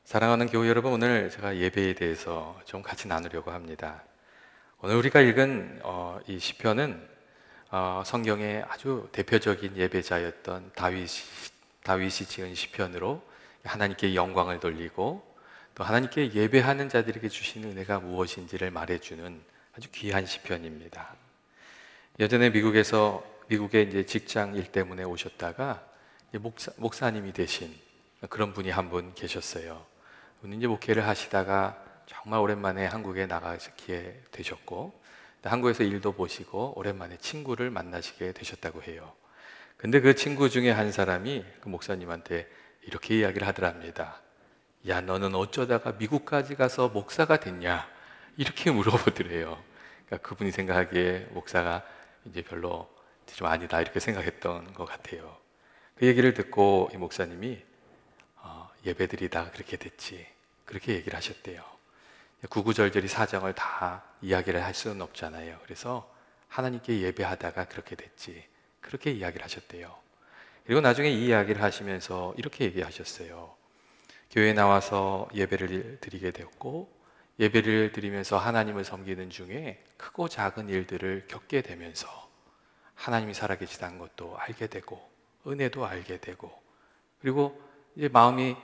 사랑하는 교회 여러분, 오늘 제가 예배에 대해서 좀 같이 나누려고 합니다. 오늘 우리가 읽은 이 시편은 성경의 아주 대표적인 예배자였던 다윗이 지은 시편으로 하나님께 영광을 돌리고 또 하나님께 예배하는 자들에게 주신 은혜가 무엇인지를 말해주는 아주 귀한 시편입니다. 예전에 미국에 이제 직장 일 때문에 오셨다가 목사님이 되신 그런 분이 한 분 계셨어요. 이제 목회를 하시다가 정말 오랜만에 한국에 나가시게 되셨고, 한국에서 일도 보시고 오랜만에 친구를 만나시게 되셨다고 해요. 근데 그 친구 중에 한 사람이 그 목사님한테 이렇게 이야기를 하더랍니다. 야, 너는 어쩌다가 미국까지 가서 목사가 됐냐? 이렇게 물어보더래요. 그러니까 그분이 생각하기에 목사가 이제 별로 좀 아니다 이렇게 생각했던 것 같아요. 그 얘기를 듣고 이 목사님이 예배드리다가 그렇게 됐지, 그렇게 얘기를 하셨대요. 구구절절히 사정을 다 이야기를 할 수는 없잖아요. 그래서 하나님께 예배하다가 그렇게 됐지, 그렇게 이야기를 하셨대요. 그리고 나중에 이 이야기를 하시면서 이렇게 얘기하셨어요. 교회에 나와서 예배를 드리게 되었고, 예배를 드리면서 하나님을 섬기는 중에 크고 작은 일들을 겪게 되면서 하나님이 살아계시다는 것도 알게 되고 은혜도 알게 되고, 그리고 이제 마음이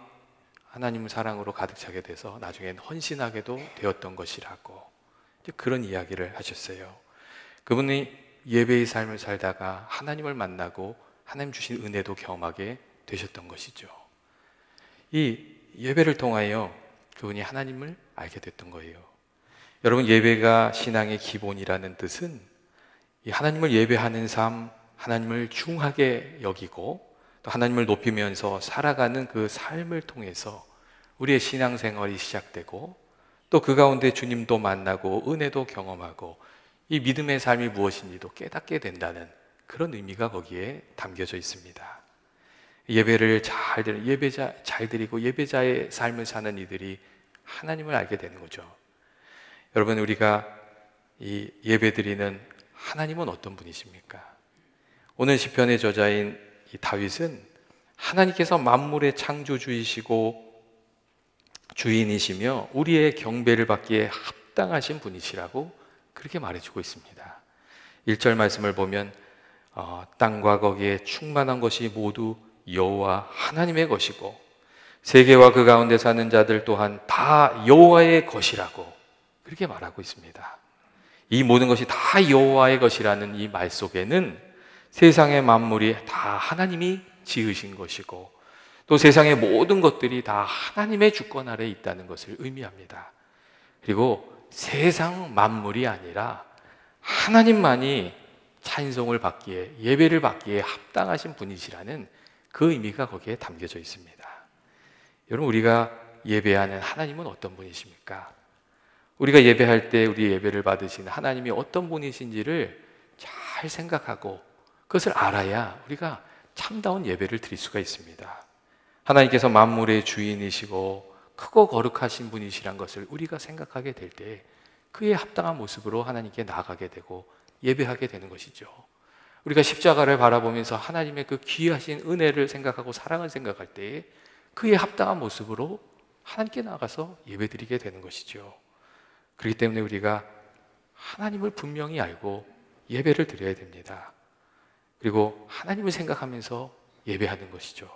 하나님의 사랑으로 가득 차게 돼서 나중엔 헌신하게도 되었던 것이라고 이제 그런 이야기를 하셨어요. 그분이 예배의 삶을 살다가 하나님을 만나고 하나님 주신 은혜도 경험하게 되셨던 것이죠. 이 예배를 통하여 그분이 하나님을 알게 됐던 거예요. 여러분, 예배가 신앙의 기본이라는 뜻은 이 하나님을 예배하는 삶, 하나님을 중하게 여기고 또 하나님을 높이면서 살아가는 그 삶을 통해서 우리의 신앙생활이 시작되고 또 그 가운데 주님도 만나고 은혜도 경험하고 이 믿음의 삶이 무엇인지도 깨닫게 된다는 그런 의미가 거기에 담겨져 있습니다. 예배를 잘 드리고 예배자의 삶을 사는 이들이 하나님을 알게 되는 거죠. 여러분, 우리가 이 예배 드리는 하나님은 어떤 분이십니까? 오늘 시편의 저자인 이 다윗은 하나님께서 만물의 창조주이시고 주인이시며 우리의 경배를 받기에 합당하신 분이시라고 그렇게 말해주고 있습니다. 1절 말씀을 보면 땅과 거기에 충만한 것이 모두 여호와 하나님의 것이고 세계와 그 가운데 사는 자들 또한 다 여호와의 것이라고 그렇게 말하고 있습니다. 이 모든 것이 다 여호와의 것이라는 이 말 속에는 세상의 만물이 다 하나님이 지으신 것이고 또 세상의 모든 것들이 다 하나님의 주권 아래에 있다는 것을 의미합니다. 그리고 세상 만물이 아니라 하나님만이 찬송을 받기에, 예배를 받기에 합당하신 분이시라는 그 의미가 거기에 담겨져 있습니다. 여러분, 우리가 예배하는 하나님은 어떤 분이십니까? 우리가 예배할 때 우리 예배를 받으시는 하나님이 어떤 분이신지를 잘 생각하고 그것을 알아야 우리가 참다운 예배를 드릴 수가 있습니다. 하나님께서 만물의 주인이시고 크고 거룩하신 분이시란 것을 우리가 생각하게 될 때 그에 합당한 모습으로 하나님께 나아가게 되고 예배하게 되는 것이죠. 우리가 십자가를 바라보면서 하나님의 그 귀하신 은혜를 생각하고 사랑을 생각할 때 그에 합당한 모습으로 하나님께 나가서 예배드리게 되는 것이죠. 그렇기 때문에 우리가 하나님을 분명히 알고 예배를 드려야 됩니다. 그리고 하나님을 생각하면서 예배하는 것이죠.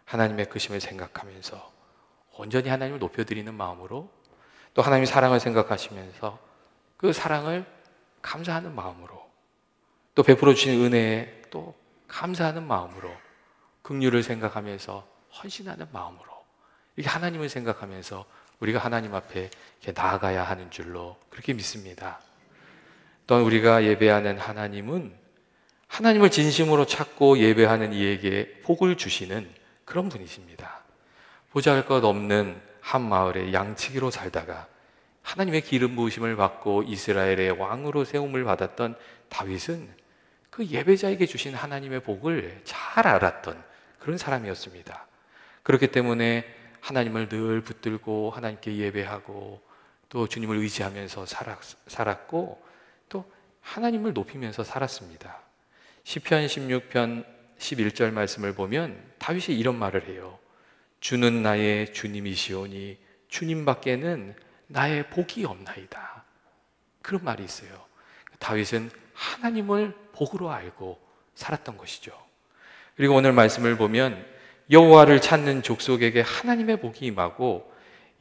하나님의 크심을 생각하면서 온전히 하나님을 높여드리는 마음으로 또 하나님의 사랑을 생각하시면서 그 사랑을 감사하는 마음으로 또 베풀어 주신 은혜에 또 감사하는 마음으로 긍휼을 생각하면서 헌신하는 마음으로 이렇게 하나님을 생각하면서 우리가 하나님 앞에 이렇게 나아가야 하는 줄로 그렇게 믿습니다. 또한 우리가 예배하는 하나님은 하나님을 진심으로 찾고 예배하는 이에게 복을 주시는 그런 분이십니다. 보잘것 없는 한 마을의 양치기로 살다가 하나님의 기름 부으심을 받고 이스라엘의 왕으로 세움을 받았던 다윗은 그 예배자에게 주신 하나님의 복을 잘 알았던 그런 사람이었습니다. 그렇기 때문에 하나님을 늘 붙들고 하나님께 예배하고 또 주님을 의지하면서 살았고 또 하나님을 높이면서 살았습니다. 시편 16편 11절 말씀을 보면 다윗이 이런 말을 해요. 주는 나의 주님이시오니 주님밖에는 나의 복이 없나이다. 그런 말이 있어요. 다윗은 하나님을 복으로 알고 살았던 것이죠. 그리고 오늘 말씀을 보면 여호와를 찾는 족속에게 하나님의 복이 임하고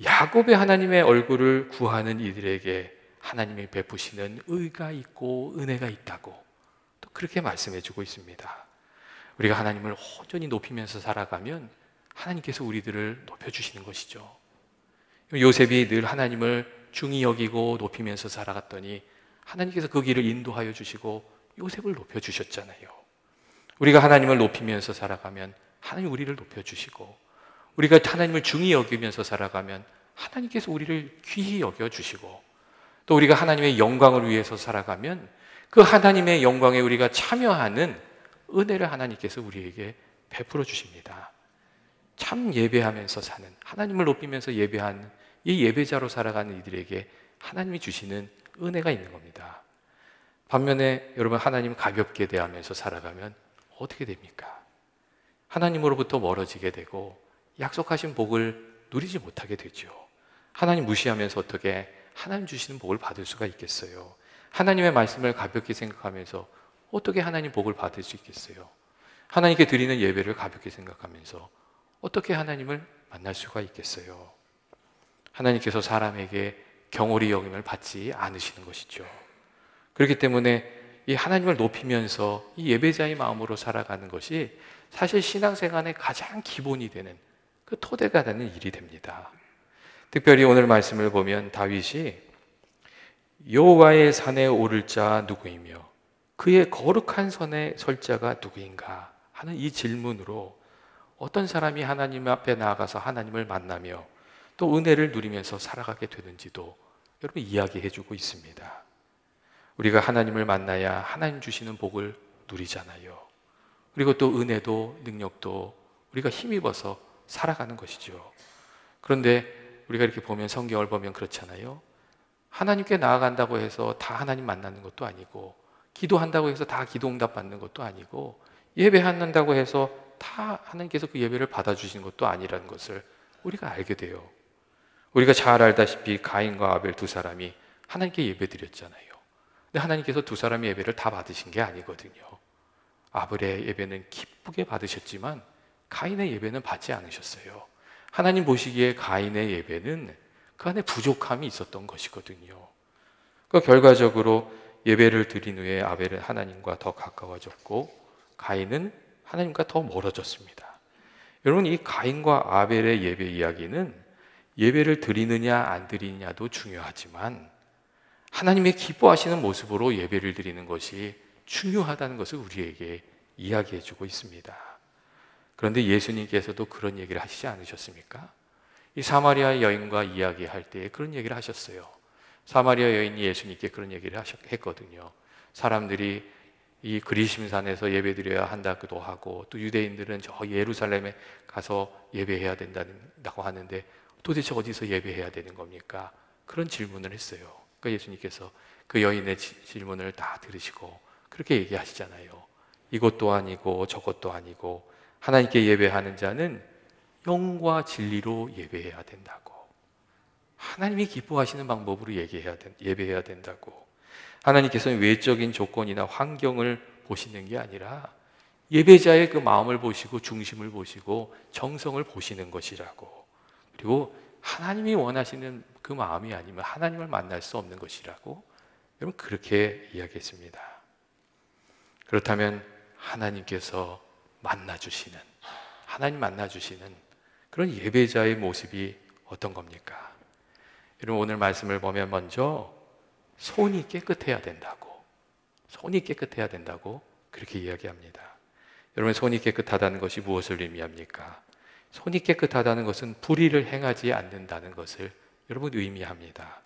야곱의 하나님의 얼굴을 구하는 이들에게 하나님이 베푸시는 의가 있고 은혜가 있다고 또 그렇게 말씀해 주고 있습니다. 우리가 하나님을 온전히 높이면서 살아가면 하나님께서 우리들을 높여주시는 것이죠. 요셉이 늘 하나님을 중히 여기고 높이면서 살아갔더니 하나님께서 그 길을 인도하여 주시고 요셉을 높여주셨잖아요. 우리가 하나님을 높이면서 살아가면 하나님 우리를 높여주시고, 우리가 하나님을 중히 여기면서 살아가면 하나님께서 우리를 귀히 여겨주시고, 또 우리가 하나님의 영광을 위해서 살아가면 그 하나님의 영광에 우리가 참여하는 은혜를 하나님께서 우리에게 베풀어 주십니다. 참 예배하면서 사는, 하나님을 높이면서 예배하는 이 예배자로 살아가는 이들에게 하나님이 주시는 은혜가 있는 겁니다. 반면에 여러분, 하나님 가볍게 대하면서 살아가면 어떻게 됩니까? 하나님으로부터 멀어지게 되고 약속하신 복을 누리지 못하게 되죠. 하나님 무시하면서 어떻게 하나님 주시는 복을 받을 수가 있겠어요? 하나님의 말씀을 가볍게 생각하면서 어떻게 하나님 복을 받을 수 있겠어요? 하나님께 드리는 예배를 가볍게 생각하면서 어떻게 하나님을 만날 수가 있겠어요? 하나님께서 사람에게 경홀히 여김을 받지 않으시는 것이죠. 그렇기 때문에 이 하나님을 높이면서 이 예배자의 마음으로 살아가는 것이 사실 신앙생활의 가장 기본이 되는, 그 토대가 되는 일이 됩니다. 특별히 오늘 말씀을 보면 다윗이 여호와의 산에 오를 자 누구이며 그의 거룩한 선에 설 자가 누구인가 하는 이 질문으로 어떤 사람이 하나님 앞에 나아가서 하나님을 만나며 또 은혜를 누리면서 살아가게 되는지도 여러분 이야기해 주고 있습니다. 우리가 하나님을 만나야 하나님 주시는 복을 누리잖아요. 그리고 또 은혜도 능력도 우리가 힘입어서 살아가는 것이죠. 그런데 우리가 이렇게 보면, 성경을 보면 그렇잖아요. 하나님께 나아간다고 해서 다 하나님 만나는 것도 아니고, 기도한다고 해서 다 기도 응답 받는 것도 아니고, 예배한다고 해서 다 하나님께서 그 예배를 받아주시는 것도 아니라는 것을 우리가 알게 돼요. 우리가 잘 알다시피 가인과 아벨 두 사람이 하나님께 예배 드렸잖아요. 근데 하나님께서 두 사람의 예배를 다 받으신 게 아니거든요. 아벨의 예배는 기쁘게 받으셨지만 가인의 예배는 받지 않으셨어요. 하나님 보시기에 가인의 예배는 그 안에 부족함이 있었던 것이거든요. 그 결과적으로 예배를 드린 후에 아벨은 하나님과 더 가까워졌고 가인은 하나님과 더 멀어졌습니다. 여러분, 이 가인과 아벨의 예배 이야기는 예배를 드리느냐 안 드리느냐도 중요하지만 하나님의 기뻐하시는 모습으로 예배를 드리는 것이 중요하다는 것을 우리에게 이야기해 주고 있습니다. 그런데 예수님께서도 그런 얘기를 하시지 않으셨습니까? 이 사마리아 여인과 이야기할 때 그런 얘기를 하셨어요. 사마리아 여인이 예수님께 그런 얘기를 했거든요. 사람들이 이 그리심산에서 예배드려야 한다고 하고, 또 유대인들은 저 예루살렘에 가서 예배해야 된다고 하는데 도대체 어디서 예배해야 되는 겁니까? 그런 질문을 했어요. 그러니까 예수님께서 그 여인의 질문을 다 들으시고 그렇게 얘기하시잖아요. 이것도 아니고 저것도 아니고 하나님께 예배하는 자는 영과 진리로 예배해야 된다고. 하나님이 기뻐하시는 방법으로 예배해야 된다고. 하나님께서는 외적인 조건이나 환경을 보시는 게 아니라 예배자의 그 마음을 보시고 중심을 보시고 정성을 보시는 것이라고. 그리고 하나님이 원하시는 그 마음이 아니면 하나님을 만날 수 없는 것이라고, 여러분 그렇게 이야기했습니다. 그렇다면 하나님께서 하나님 만나주시는 그런 예배자의 모습이 어떤 겁니까? 여러분, 오늘 말씀을 보면 먼저 손이 깨끗해야 된다고, 그렇게 이야기합니다. 여러분, 손이 깨끗하다는 것이 무엇을 의미합니까? 손이 깨끗하다는 것은 불의를 행하지 않는다는 것을 여러분 의미합니다.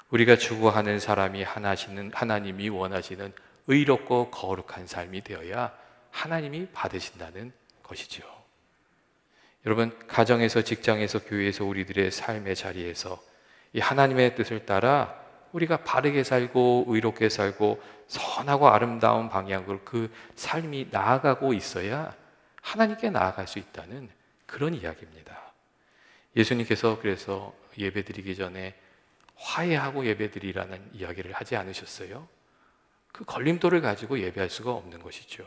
우리가 추구하는 사람이 하나님이 원하시는 의롭고 거룩한 삶이 되어야 하나님이 받으신다는 것이죠. 여러분, 가정에서, 직장에서, 교회에서, 우리들의 삶의 자리에서 이 하나님의 뜻을 따라 우리가 바르게 살고 의롭게 살고 선하고 아름다운 방향으로 그 삶이 나아가고 있어야 하나님께 나아갈 수 있다는, 그런 이야기입니다. 예수님께서 그래서 예배드리기 전에 화해하고 예배드리라는 이야기를 하지 않으셨어요? 그 걸림돌을 가지고 예배할 수가 없는 것이죠.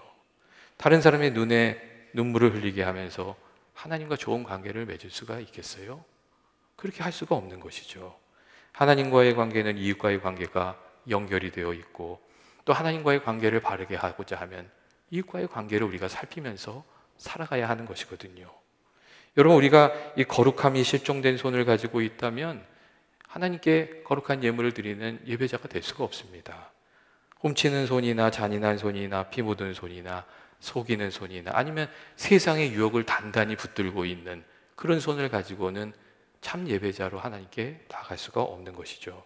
다른 사람의 눈에 눈물을 흘리게 하면서 하나님과 좋은 관계를 맺을 수가 있겠어요? 그렇게 할 수가 없는 것이죠. 하나님과의 관계는 이웃과의 관계가 연결이 되어 있고, 또 하나님과의 관계를 바르게 하고자 하면 이웃과의 관계를 우리가 살피면서 살아가야 하는 것이거든요. 여러분, 우리가 이 거룩함이 실종된 손을 가지고 있다면 하나님께 거룩한 예물을 드리는 예배자가 될 수가 없습니다. 훔치는 손이나 잔인한 손이나 피 묻은 손이나 속이는 손이나 아니면 세상의 유혹을 단단히 붙들고 있는 그런 손을 가지고는 참 예배자로 하나님께 나아갈 수가 없는 것이죠.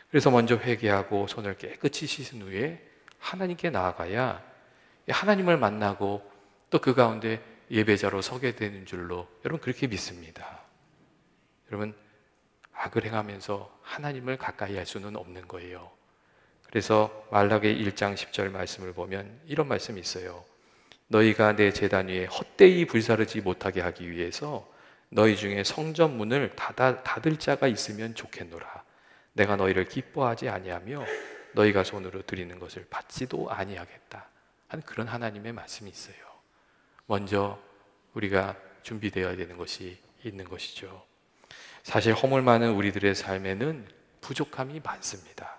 그래서 먼저 회개하고 손을 깨끗이 씻은 후에 하나님께 나아가야 하나님을 만나고 또 그 가운데 예배자로 서게 되는 줄로 여러분 그렇게 믿습니다. 여러분, 악을 행하면서 하나님을 가까이 할 수는 없는 거예요. 그래서 말라기 1장 10절 말씀을 보면 이런 말씀이 있어요. 너희가 내 제단 위에 헛되이 불사르지 못하게 하기 위해서 너희 중에 성전 문을 닫을 자가 있으면 좋겠노라. 내가 너희를 기뻐하지 아니하며 너희가 손으로 드리는 것을 받지도 아니하겠다 하는 그런 하나님의 말씀이 있어요. 먼저 우리가 준비되어야 되는 것이 있는 것이죠. 사실 허물 많은 우리들의 삶에는 부족함이 많습니다.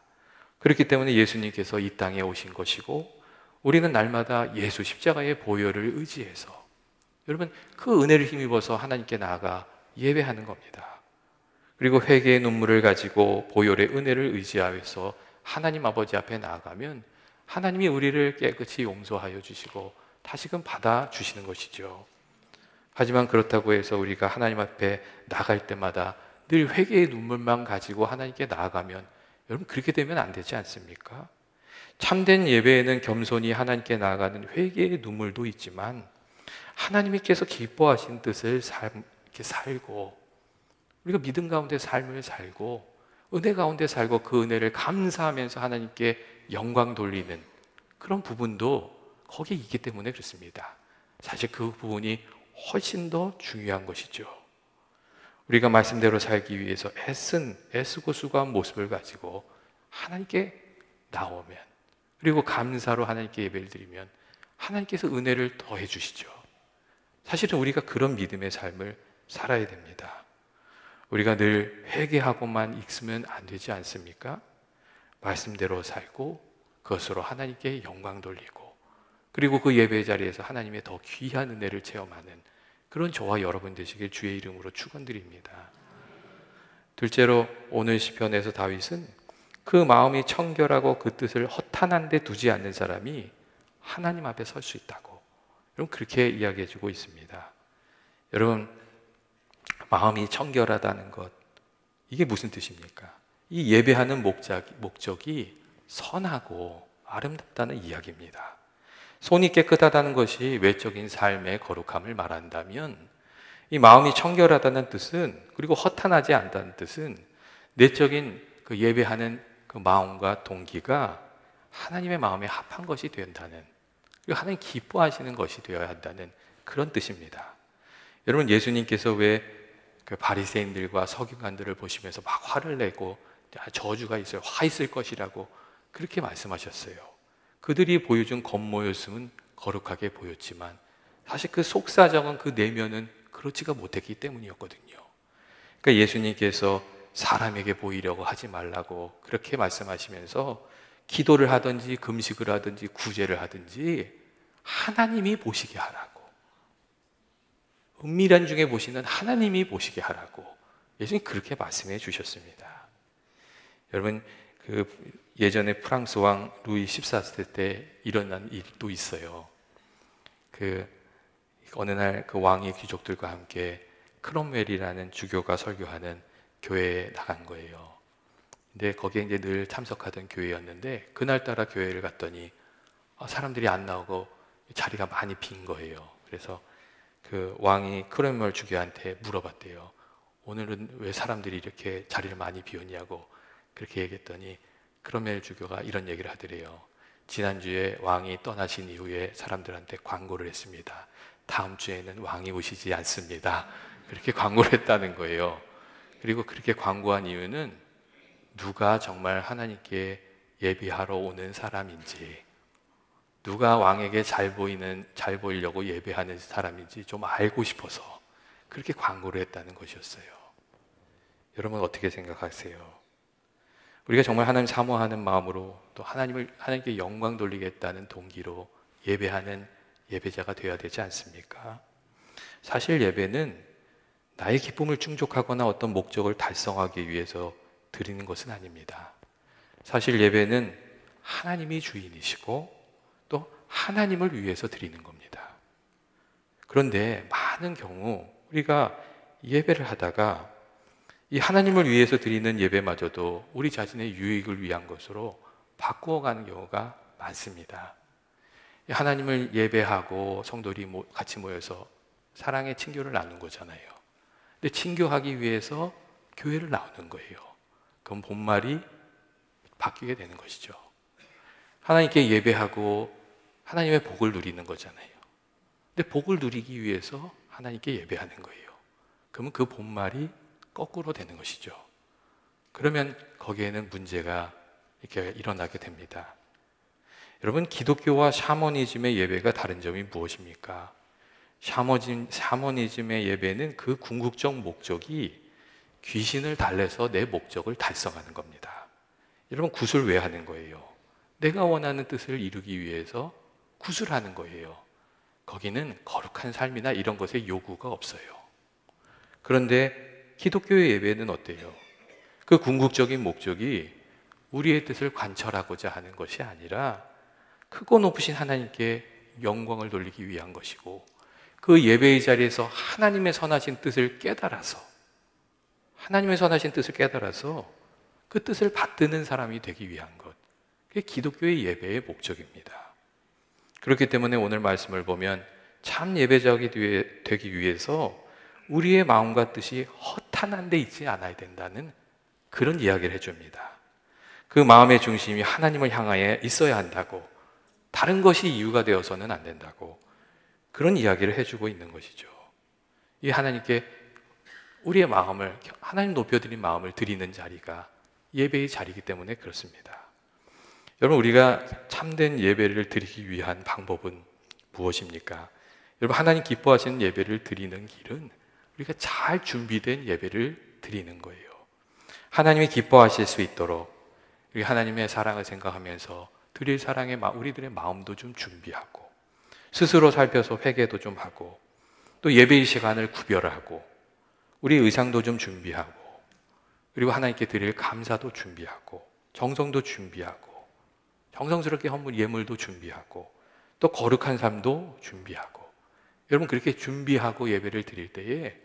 그렇기 때문에 예수님께서 이 땅에 오신 것이고, 우리는 날마다 예수 십자가의 보혈을 의지해서 여러분 그 은혜를 힘입어서 하나님께 나아가 예배하는 겁니다. 그리고 회개의 눈물을 가지고 보혈의 은혜를 의지하여서 하나님 아버지 앞에 나아가면 하나님이 우리를 깨끗이 용서하여 주시고 다시금 받아주시는 것이죠. 하지만 그렇다고 해서 우리가 하나님 앞에 나갈 때마다 늘 회개의 눈물만 가지고 하나님께 나아가면 여러분 그렇게 되면 안 되지 않습니까? 참된 예배에는 겸손히 하나님께 나아가는 회개의 눈물도 있지만 하나님께서 기뻐하신 뜻을 이렇게 살고 우리가 믿음 가운데 삶을 살고 은혜 가운데 살고 그 은혜를 감사하면서 하나님께 영광 돌리는 그런 부분도 거기에 있기 때문에 그렇습니다. 사실 그 부분이 훨씬 더 중요한 것이죠. 우리가 말씀대로 살기 위해서 애쓰고 수고한 모습을 가지고 하나님께 나오면, 그리고 감사로 하나님께 예배를 드리면 하나님께서 은혜를 더해 주시죠. 사실은 우리가 그런 믿음의 삶을 살아야 됩니다. 우리가 늘 회개하고만 있으면 안 되지 않습니까? 말씀대로 살고 그것으로 하나님께 영광 돌리고, 그리고 그 예배 자리에서 하나님의 더 귀한 은혜를 체험하는 그런 저와 여러분 되시길 주의 이름으로 축원드립니다. 둘째로 오늘 시편에서 다윗은 그 마음이 청결하고 그 뜻을 허탄한 데 두지 않는 사람이 하나님 앞에 설 수 있다고 여러분 그렇게 이야기해주고 있습니다. 여러분, 마음이 청결하다는 것, 이게 무슨 뜻입니까? 이 예배하는 목적이 선하고 아름답다는 이야기입니다. 손이 깨끗하다는 것이 외적인 삶의 거룩함을 말한다면, 이 마음이 청결하다는 뜻은, 그리고 허탄하지 않다는 뜻은 내적인 그 예배하는 그 마음과 동기가 하나님의 마음에 합한 것이 된다는, 그리고 하나님 기뻐하시는 것이 되어야 한다는 그런 뜻입니다. 여러분, 예수님께서 왜 그 바리새인들과 서기관들을 보시면서 막 화를 내고 저주가 있어요, 화 있을 것이라고 그렇게 말씀하셨어요. 그들이 보여준 겉모습은 거룩하게 보였지만 사실 그 속사정은, 그 내면은 그렇지가 못했기 때문이었거든요. 그러니까 예수님께서 사람에게 보이려고 하지 말라고 그렇게 말씀하시면서 기도를 하든지 금식을 하든지 구제를 하든지 하나님이 보시게 하라고, 은밀한 중에 보시는 하나님이 보시게 하라고 예수님이 그렇게 말씀해 주셨습니다. 여러분, 그 예전에 프랑스 왕 루이 14세 때 일어난 일도 있어요. 그 어느 날 그 왕이 귀족들과 함께 크롬웰이라는 주교가 설교하는 교회에 나간 거예요. 근데 거기에 이제 늘 참석하던 교회였는데 그날따라 교회를 갔더니 사람들이 안 나오고 자리가 많이 빈 거예요. 그래서 그 왕이 크롬웰 주교한테 물어봤대요. 오늘은 왜 사람들이 이렇게 자리를 많이 비웠냐고 그렇게 얘기했더니 크롬웰 주교가 이런 얘기를 하더래요. 지난주에 왕이 떠나신 이후에 사람들한테 광고를 했습니다. 다음 주에는 왕이 오시지 않습니다. 그렇게 광고를 했다는 거예요. 그리고 그렇게 광고한 이유는 누가 정말 하나님께 예배하러 오는 사람인지, 누가 왕에게 잘 보이려고 예배하는 사람인지 좀 알고 싶어서 그렇게 광고를 했다는 것이었어요. 여러분 어떻게 생각하세요? 우리가 정말 하나님 사모하는 마음으로 또 하나님께 영광 돌리겠다는 동기로 예배하는 예배자가 되어야 되지 않습니까? 사실 예배는 나의 기쁨을 충족하거나 어떤 목적을 달성하기 위해서 드리는 것은 아닙니다. 사실 예배는 하나님이 주인이시고 또 하나님을 위해서 드리는 겁니다. 그런데 많은 경우 우리가 예배를 하다가 이 하나님을 위해서 드리는 예배마저도 우리 자신의 유익을 위한 것으로 바꾸어가는 경우가 많습니다. 하나님을 예배하고 성도들이 같이 모여서 사랑의 친교를 나눈 거잖아요. 근데 친교하기 위해서 교회를 나오는 거예요. 그럼 본말이 바뀌게 되는 것이죠. 하나님께 예배하고 하나님의 복을 누리는 거잖아요. 근데 복을 누리기 위해서 하나님께 예배하는 거예요. 그러면 그 본말이 거꾸로 되는 것이죠. 그러면 거기에는 문제가 이렇게 일어나게 됩니다. 여러분, 기독교와 샤머니즘의 예배가 다른 점이 무엇입니까? 샤머니즘의 예배는 그 궁극적 목적이 귀신을 달래서 내 목적을 달성하는 겁니다. 여러분, 굿을 왜 하는 거예요? 내가 원하는 뜻을 이루기 위해서 굿을 하는 거예요. 거기는 거룩한 삶이나 이런 것에 요구가 없어요. 그런데 기독교의 예배는 어때요? 그 궁극적인 목적이 우리의 뜻을 관철하고자 하는 것이 아니라 크고 높으신 하나님께 영광을 돌리기 위한 것이고, 그 예배의 자리에서 하나님의 선하신 뜻을 깨달아서 그 뜻을 받드는 사람이 되기 위한 것, 그게 기독교의 예배의 목적입니다. 그렇기 때문에 오늘 말씀을 보면 참 예배자가 되기 위해서 우리의 마음과 뜻이 허탄한 데 있지 않아야 된다는 그런 이야기를 해줍니다. 그 마음의 중심이 하나님을 향하여 있어야 한다고, 다른 것이 이유가 되어서는 안 된다고, 그런 이야기를 해주고 있는 것이죠. 이 하나님께 우리의 마음을, 하나님 높여드린 마음을 드리는 자리가 예배의 자리이기 때문에 그렇습니다. 여러분, 우리가 참된 예배를 드리기 위한 방법은 무엇입니까? 여러분, 하나님 기뻐하시는 예배를 드리는 길은 우리가 잘 준비된 예배를 드리는 거예요. 하나님이 기뻐하실 수 있도록 우리 하나님의 사랑을 생각하면서 드릴 사랑의 우리들의 마음도 좀 준비하고, 스스로 살펴서 회개도 좀 하고, 또 예배의 시간을 구별하고, 우리 의상도 좀 준비하고, 그리고 하나님께 드릴 감사도 준비하고, 정성도 준비하고, 정성스럽게 헌물 예물도 준비하고, 또 거룩한 삶도 준비하고, 여러분 그렇게 준비하고 예배를 드릴 때에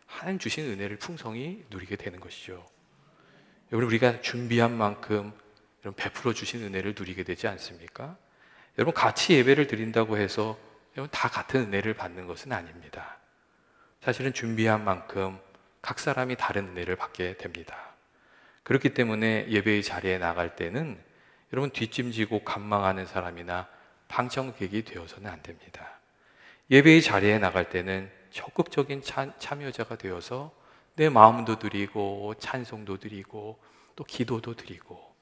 하나님 주신 은혜를 풍성히 누리게 되는 것이죠. 여러분, 우리가 준비한 만큼 여러분 베풀어 주신 은혜를 누리게 되지 않습니까? 여러분, 같이 예배를 드린다고 해서 여러분 다 같은 은혜를 받는 것은 아닙니다. 사실은 준비한 만큼 각 사람이 다른 은혜를 받게 됩니다. 그렇기 때문에 예배의 자리에 나갈 때는 여러분 뒷짐지고 간망하는 사람이나 방청객이 되어서는 안 됩니다. 예배의 자리에 나갈 때는 적극적인 참여자가 되어서 내 마음도 드리고 찬송도 드리고 또 기도도 드리고,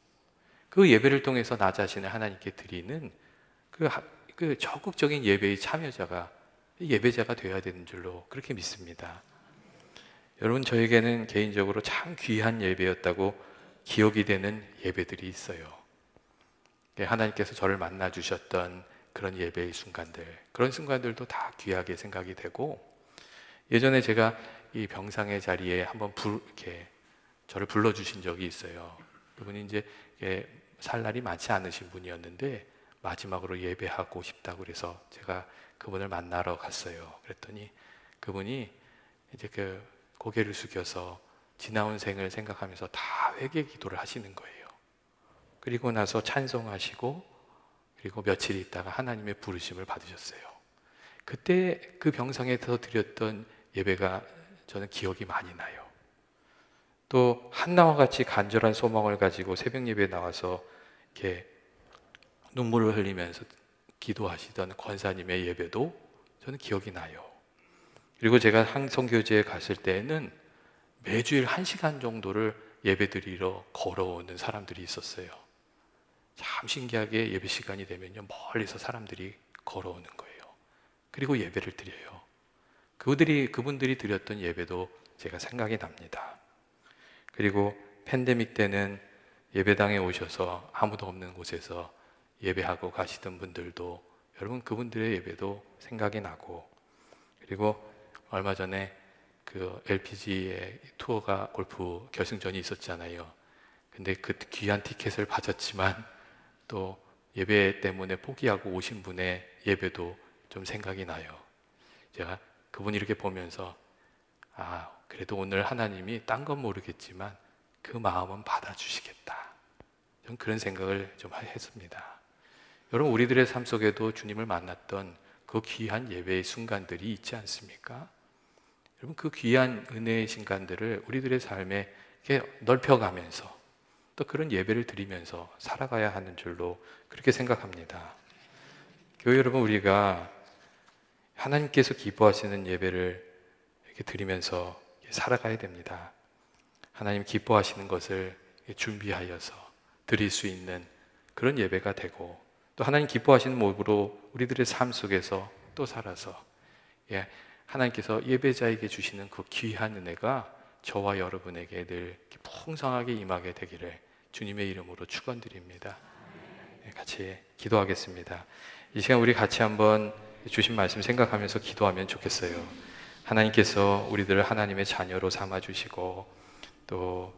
그 예배를 통해서 나 자신을 하나님께 드리는 그 적극적인 예배의 참여자가, 예배자가 되어야 되는 줄로 그렇게 믿습니다. 여러분, 저에게는 개인적으로 참 귀한 예배였다고 기억이 되는 예배들이 있어요. 하나님께서 저를 만나 주셨던 그런 예배의 순간들, 그런 순간들도 다 귀하게 생각이 되고, 예전에 제가 이 병상의 자리에 한번 이렇게 저를 불러주신 적이 있어요. 그분이 이제 살 날이 많지 않으신 분이었는데 마지막으로 예배하고 싶다고 그래서 제가 그분을 만나러 갔어요. 그랬더니 그분이 이제 그 고개를 숙여서 지나온 생을 생각하면서 다 회개 기도를 하시는 거예요. 그리고 나서 찬송하시고, 그리고 며칠 있다가 하나님의 부르심을 받으셨어요. 그때 그 병상에서 드렸던 예배가 저는 기억이 많이 나요. 또 한나와 같이 간절한 소망을 가지고 새벽 예배에 나와서 이렇게 눈물을 흘리면서 기도하시던 권사님의 예배도 저는 기억이 나요. 그리고 제가 한성교제에 갔을 때는 매주일 1시간 정도를 예배드리러 걸어오는 사람들이 있었어요. 참 신기하게 예배 시간이 되면요, 멀리서 사람들이 걸어오는 거예요. 그리고 예배를 드려요. 그분들이 드렸던 예배도 제가 생각이 납니다. 그리고 팬데믹 때는 예배당에 오셔서 아무도 없는 곳에서 예배하고 가시던 분들도, 여러분 그분들의 예배도 생각이 나고, 그리고 얼마 전에 그 LPGA 투어가 골프 결승전이 있었잖아요. 근데 그 귀한 티켓을 받았지만 또 예배 때문에 포기하고 오신 분의 예배도 좀 생각이 나요. 제가 그분 이렇게 보면서 그래도 오늘 하나님이 딴 건 모르겠지만 그 마음은 받아주시겠다, 전 그런 생각을 좀 했습니다. 여러분, 우리들의 삶 속에도 주님을 만났던 그 귀한 예배의 순간들이 있지 않습니까? 여러분, 그 귀한 은혜의 순간들을 우리들의 삶에 이렇게 넓혀가면서 또 그런 예배를 드리면서 살아가야 하는 줄로 그렇게 생각합니다. 교회 여러분, 우리가 하나님께서 기뻐하시는 예배를 이렇게 드리면서 살아가야 됩니다. 하나님 기뻐하시는 것을 준비하여서 드릴 수 있는 그런 예배가 되고, 또 하나님 기뻐하시는 모습으로 우리들의 삶 속에서 또 살아서 하나님께서 예배자에게 주시는 그 귀한 은혜가 저와 여러분에게 늘 풍성하게 임하게 되기를 주님의 이름으로 축원드립니다. 같이 기도하겠습니다. 이 시간 우리 같이 한번 주신 말씀 생각하면서 기도하면 좋겠어요. 하나님께서 우리들을 하나님의 자녀로 삼아주시고 또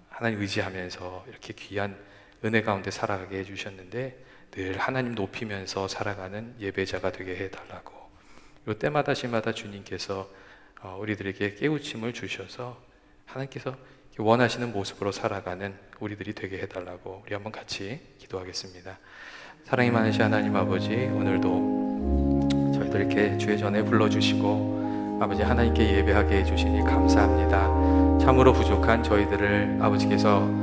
하나님 의지하면서 이렇게 귀한 은혜 가운데 살아가게 해주셨는데, 늘 하나님 높이면서 살아가는 예배자가 되게 해달라고, 그리고 때마다 시마다 주님께서 우리들에게 깨우침을 주셔서 하나님께서 원하시는 모습으로 살아가는 우리들이 되게 해달라고 우리 한번 같이 기도하겠습니다. 사랑이 많으신 하나님 아버지, 오늘도 저희들 이렇게 주의 전에 불러주시고 아버지 하나님께 예배하게 해주시니 감사합니다. 참으로 부족한 저희들을 아버지께서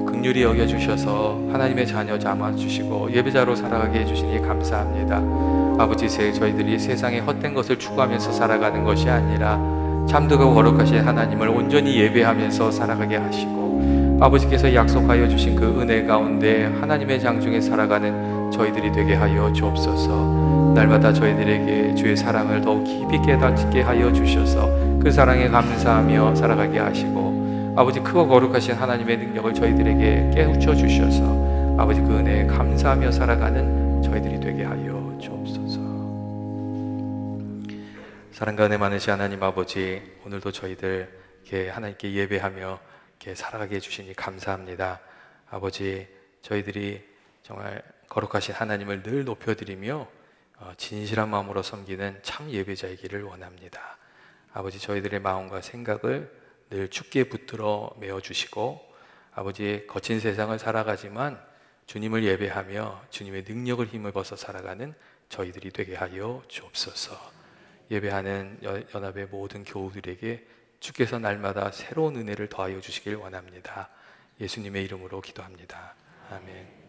긍휼히 여겨주셔서 하나님의 자녀 삼아주시고 예배자로 살아가게 해주시니 감사합니다. 아버지, 저희들이 세상에 헛된 것을 추구하면서 살아가는 것이 아니라 참되고 거룩하신 하나님을 온전히 예배하면서 살아가게 하시고, 아버지께서 약속하여 주신 그 은혜 가운데 하나님의 장중에 살아가는 저희들이 되게 하여 주옵소서. 날마다 저희들에게 주의 사랑을 더욱 깊이 깨닫게 하여 주셔서 그 사랑에 감사하며 살아가게 하시고, 아버지 크고 거룩하신 하나님의 능력을 저희들에게 깨우쳐 주셔서 아버지 그 은혜에 감사하며 살아가는 저희들이 되게 하여 주옵소서. 사랑과 은혜 많으신 하나님 아버지, 오늘도 저희들 이렇게 하나님께 예배하며 이렇게 살아가게 해주시니 감사합니다. 아버지, 저희들이 정말 거룩하신 하나님을 늘 높여드리며 진실한 마음으로 섬기는 참 예배자이기를 원합니다. 아버지, 저희들의 마음과 생각을 늘 주께 붙들어 메어주시고, 아버지 거친 세상을 살아가지만 주님을 예배하며 주님의 능력을 힘입어서 살아가는 저희들이 되게 하여 주옵소서. 예배하는 연합의 모든 교우들에게 주께서 날마다 새로운 은혜를 더하여 주시길 원합니다. 예수님의 이름으로 기도합니다. 아멘.